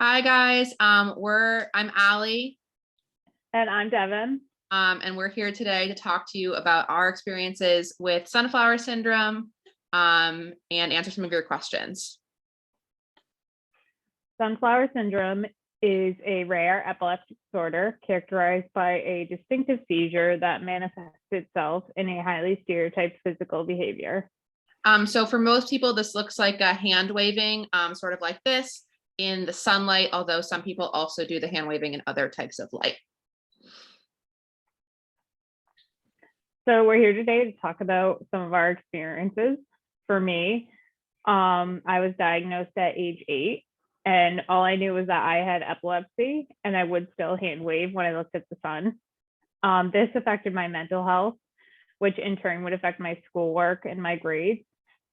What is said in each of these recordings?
Hi guys, I'm Allie, And I'm Devin. and we're here today to talk to you about our experiences with sunflower syndrome, and answer some of your questions. Sunflower syndrome is a rare epileptic disorder characterized by a distinctive seizure that manifests itself in a highly stereotyped physical behavior. So for most people, this looks like a hand waving, sort of like this in the sunlight, although some people also do the hand waving in other types of light. So we're here today to talk about some of our experiences. For me, I was diagnosed at age 8, and all I knew was that I had epilepsy, and I would still hand wave when I looked at the sun. This affected my mental health, which in turn would affect my schoolwork and my grades.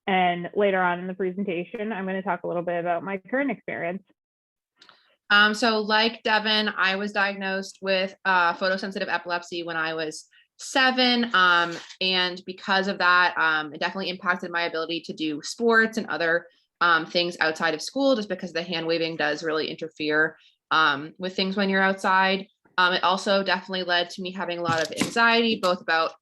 And later on in the presentation, I'm going to talk a little bit about my current experience. So like Devin, I was diagnosed with photosensitive epilepsy when I was 7. And because of that, it definitely impacted my ability to do sports and other things outside of school, just because the hand waving does really interfere with things when you're outside. It also definitely led to me having a lot of anxiety, both about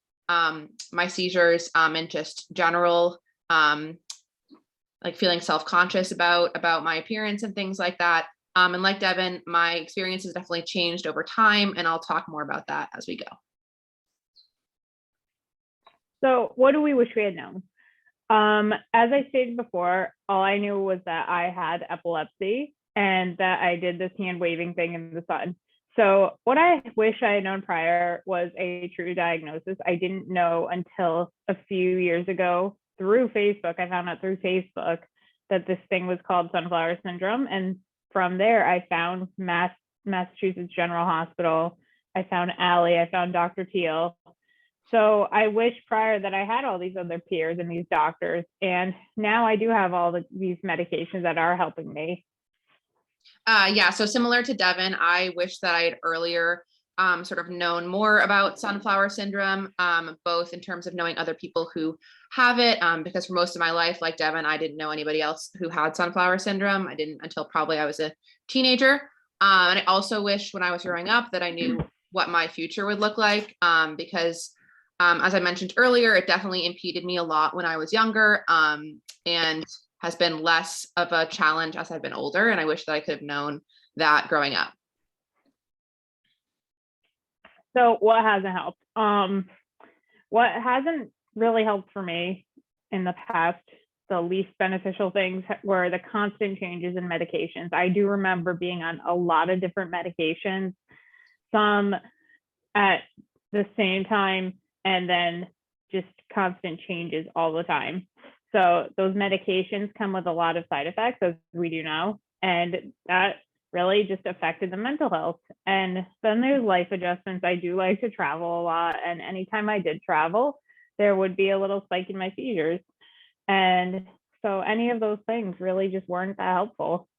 my seizures and just general like feeling self-conscious about my appearance and things like that. And like Devin, my experience has definitely changed over time, and I'll talk more about that as we go. So what do we wish we had known? As I stated before, all I knew was that I had epilepsy and that I did this hand waving thing in the sun. So what I wish I had known prior was a true diagnosis. I didn't know until a few years ago through Facebook. I found out through Facebook that this thing was called sunflower syndrome. And from there, I found Massachusetts General Hospital. I found Allie. I found Dr. Teal. So I wish prior that I had all these other peers and these doctors, and now I do have all these medications that are helping me. Yeah, so similar to Devin, I wish that I had earlier sort of known more about sunflower syndrome, both in terms of knowing other people who have it, because for most of my life, like Devin, I didn't know anybody else who had sunflower syndrome. I didn't until probably I was a teenager. And I also wish when I was growing up that I knew what my future would look like, because as I mentioned earlier, it definitely impeded me a lot when I was younger, and has been less of a challenge as I've been older. And I wish that I could have known that growing up. So what hasn't helped? What hasn't really helped for me in the past, the least beneficial things were the constant changes in medications. I do remember being on a lot of different medications, some at the same time, and then just constant changes all the time. So those medications come with a lot of side effects, as we do know, and that really just affected the mental health. And then there's life adjustments. I do like to travel a lot, and anytime I did travel, there would be a little spike in my seizures. And so any of those things really just weren't that helpful.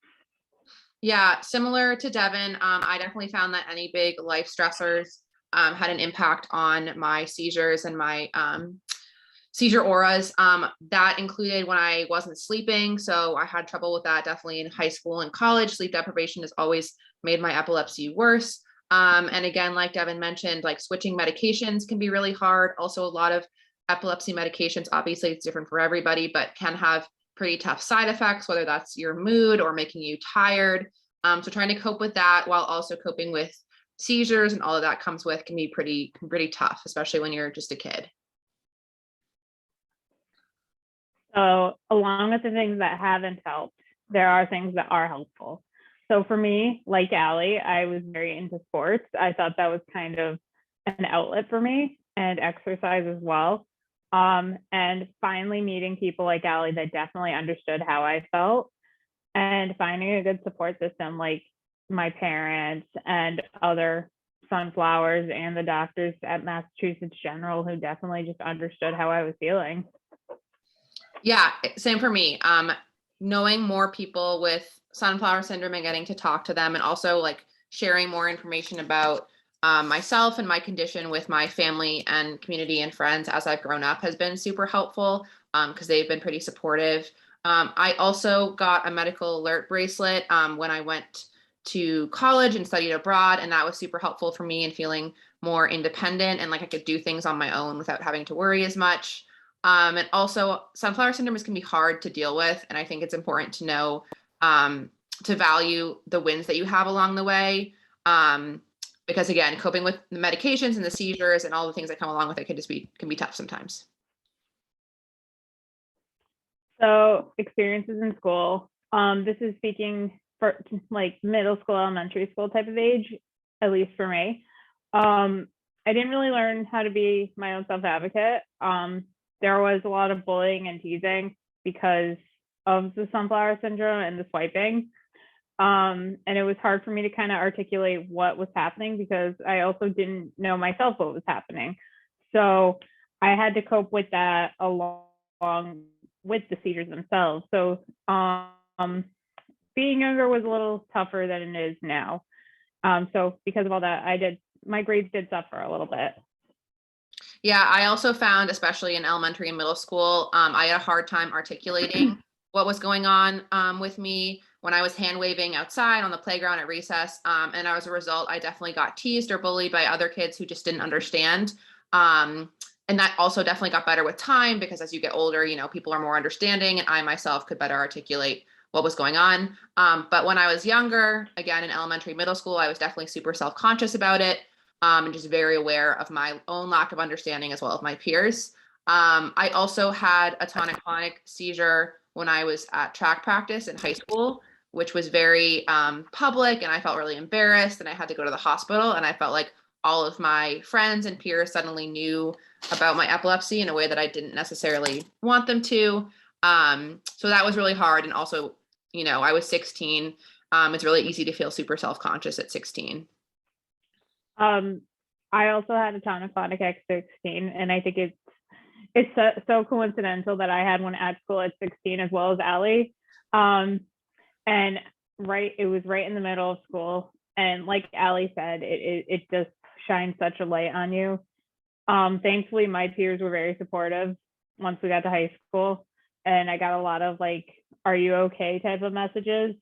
Yeah, similar to Devin, I definitely found that any big life stressors had an impact on my seizures and my seizure auras. That included when I wasn't sleeping. So I had trouble with that definitely in high school and college. Sleep deprivation has always made my epilepsy worse. And again, like Devin mentioned, like switching medications can be really hard. Also, a lot of epilepsy medications, obviously it's different for everybody, but can have pretty tough side effects, whether that's your mood or making you tired. So trying to cope with that while also coping with seizures and all of that comes with can be pretty tough, especially when you're just a kid. So along with the things that haven't helped, there are things that are helpful. So for me, like Allie, I was very into sports. I thought that was kind of an outlet for me, and exercise as well. And finally meeting people like Allie that definitely understood how I felt, and finding a good support system like my parents and other sunflowers and the doctors at Massachusetts General, who definitely just understood how I was feeling. Yeah, same for me. Knowing more people with sunflower syndrome and getting to talk to them, and also like sharing more information about myself and my condition with my family and community and friends as I've grown up has been super helpful, because they've been pretty supportive. I also got a medical alert bracelet when I went to college and studied abroad, and that was super helpful for me in feeling more independent and like I could do things on my own without having to worry as much. And also, sunflower syndrome can be hard to deal with, and I think it's important to know to value the wins that you have along the way. Because again, coping with the medications and the seizures and all the things that come along with it can be tough sometimes. So experiences in school. This is speaking for like middle school, elementary school type of age, at least for me. I didn't really learn how to be my own self-advocate. There was a lot of bullying and teasing because of the sunflower syndrome and the swiping. And it was hard for me to kind of articulate what was happening because I also didn't know myself what was happening. So I had to cope with that along with the seizures themselves. So being younger was a little tougher than it is now. So because of all that, my grades did suffer a little bit. Yeah, I also found, especially in elementary and middle school, I had a hard time articulating what was going on with me when I was hand waving outside on the playground at recess. And as a result, I definitely got teased or bullied by other kids who just didn't understand. And that also definitely got better with time because as you get older, you know, people are more understanding and I myself could better articulate what was going on. But when I was younger, again, in elementary, middle school, I was definitely super self-conscious about it. And just very aware of my own lack of understanding as well as my peers. I also had a tonic-clonic seizure when I was at track practice in high school, which was very public, and I felt really embarrassed, and I had to go to the hospital, and I felt like all of my friends and peers suddenly knew about my epilepsy in a way that I didn't necessarily want them to. So that was really hard, and also, you know, I was 16. It's really easy to feel super self-conscious at 16. I also had a tonic-clonic at 16, and I think it's so coincidental that I had one at school at 16 as well as Allie. And it was right in the middle of school. And like Allie said, it just shines such a light on you. Thankfully, my peers were very supportive once we got to high school. And I got a lot of like, are you okay type of messages.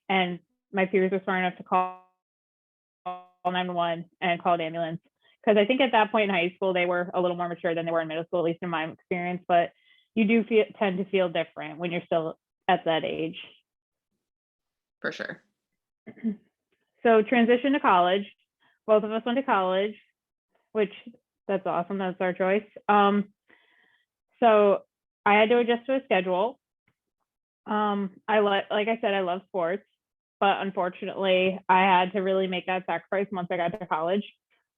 And my peers were smart enough to call 911 and call an ambulance. Because I think at that point in high school, they were a little more mature than they were in middle school, at least in my experience. But you do tend to feel different when you're still at that age. For sure. So transition to college. Both of us went to college, which that's awesome. That's our choice. So I had to adjust to a schedule. Like I said, I love sports, but unfortunately, I had to really make that sacrifice once I got to college.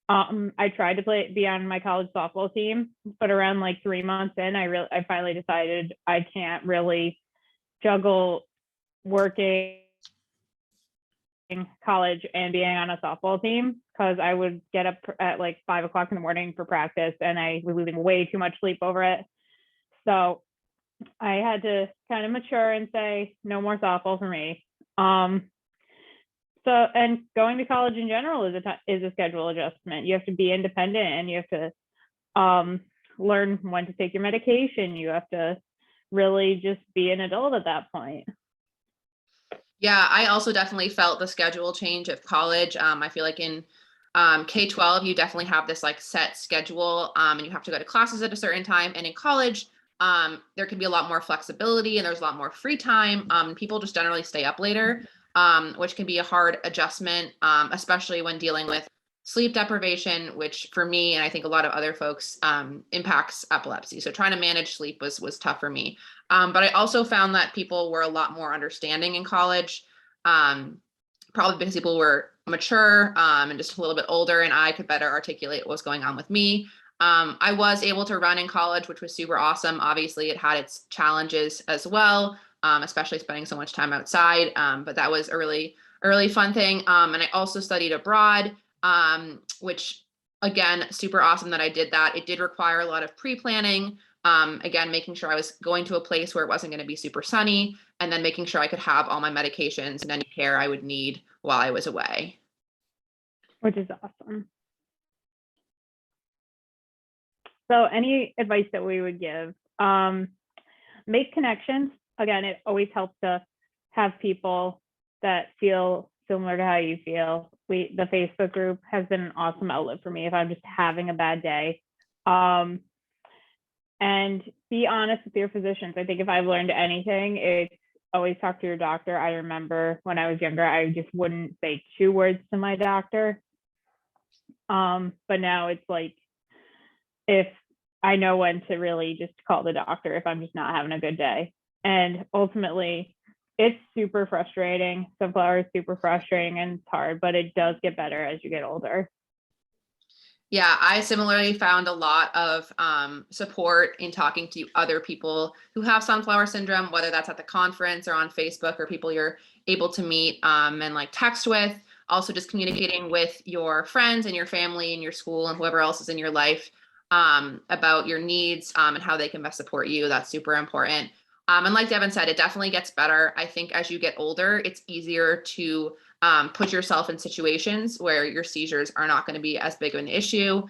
I tried to be on my college softball team, but around like 3 months in, I finally decided I can't really juggle working, college, and being on a softball team because I would get up at like 5 o'clock in the morning for practice and I was losing way too much sleep over it. So I had to kind of mature and say, no more softball for me. So, and going to college in general is a schedule adjustment. You have to be independent and you have to learn when to take your medication. You have to really just be an adult at that point. Yeah, I also definitely felt the schedule change of college. I feel like in K-12, you definitely have this like set schedule and you have to go to classes at a certain time. And in college, there can be a lot more flexibility and there's a lot more free time. People just generally stay up later, which can be a hard adjustment, especially when dealing with sleep deprivation, which for me, and I think a lot of other folks, impacts epilepsy. So trying to manage sleep was tough for me. But I also found that people were a lot more understanding in college, probably because people were mature and just a little bit older, and I could better articulate what was going on with me. I was able to run in college, which was super awesome. Obviously, it had its challenges as well, especially spending so much time outside. But that was a really, really fun thing. And I also studied abroad, which again, super awesome that I did that. It did require a lot of pre-planning. Again, making sure I was going to a place where it wasn't going to be super sunny, and then making sure I could have all my medications and any care I would need while I was away. Which is awesome. So any advice that we would give, make connections. Again, it always helps to have people that feel similar to how you feel. The Facebook group has been an awesome outlet for me if I'm just having a bad day. And be honest with your physicians. I think if I've learned anything, it's always talk to your doctor. I remember when I was younger, I just wouldn't say 2 words to my doctor. But now it's like, if I know when to really just call the doctor if I'm just not having a good day. And ultimately, it's super frustrating. Sunflower is super frustrating and it's hard, but it does get better as you get older. Yeah, I similarly found a lot of support in talking to other people who have sunflower syndrome, whether that's at the conference or on Facebook or people you're able to meet and like text with. Also, just communicating with your friends and your family and your school and whoever else is in your life about your needs and how they can best support you. That's super important. And like Devin said, it definitely gets better. I think as you get older, it's easier to put yourself in situations where your seizures are not going to be as big of an issue.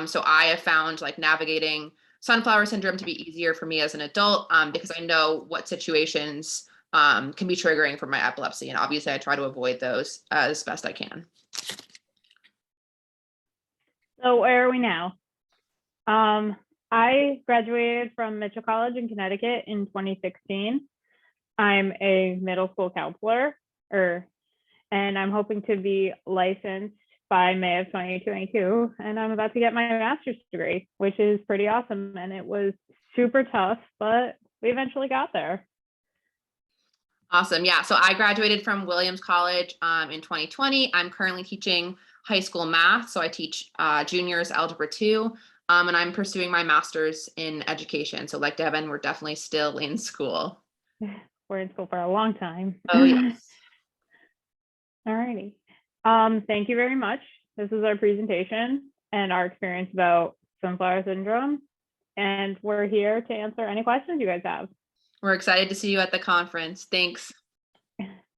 So I have found like navigating sunflower syndrome to be easier for me as an adult because I know what situations can be triggering for my epilepsy. And obviously I try to avoid those as best I can. So where are we now? I graduated from Mitchell College in Connecticut in 2016. I'm a middle school counselor, and I'm hoping to be licensed by May of 2022. And I'm about to get my master's degree, which is pretty awesome. And it was super tough, but we eventually got there. Awesome. Yeah. So I graduated from Williams College in 2020. I'm currently teaching high school math. So I teach juniors algebra 2. And I'm pursuing my master's in education. So like Devin, we're definitely still in school. We're in school for a long time. Oh, yes. All righty. Thank you very much. This is our presentation and our experience about sunflower syndrome. And we're here to answer any questions you guys have. We're excited to see you at the conference. Thanks.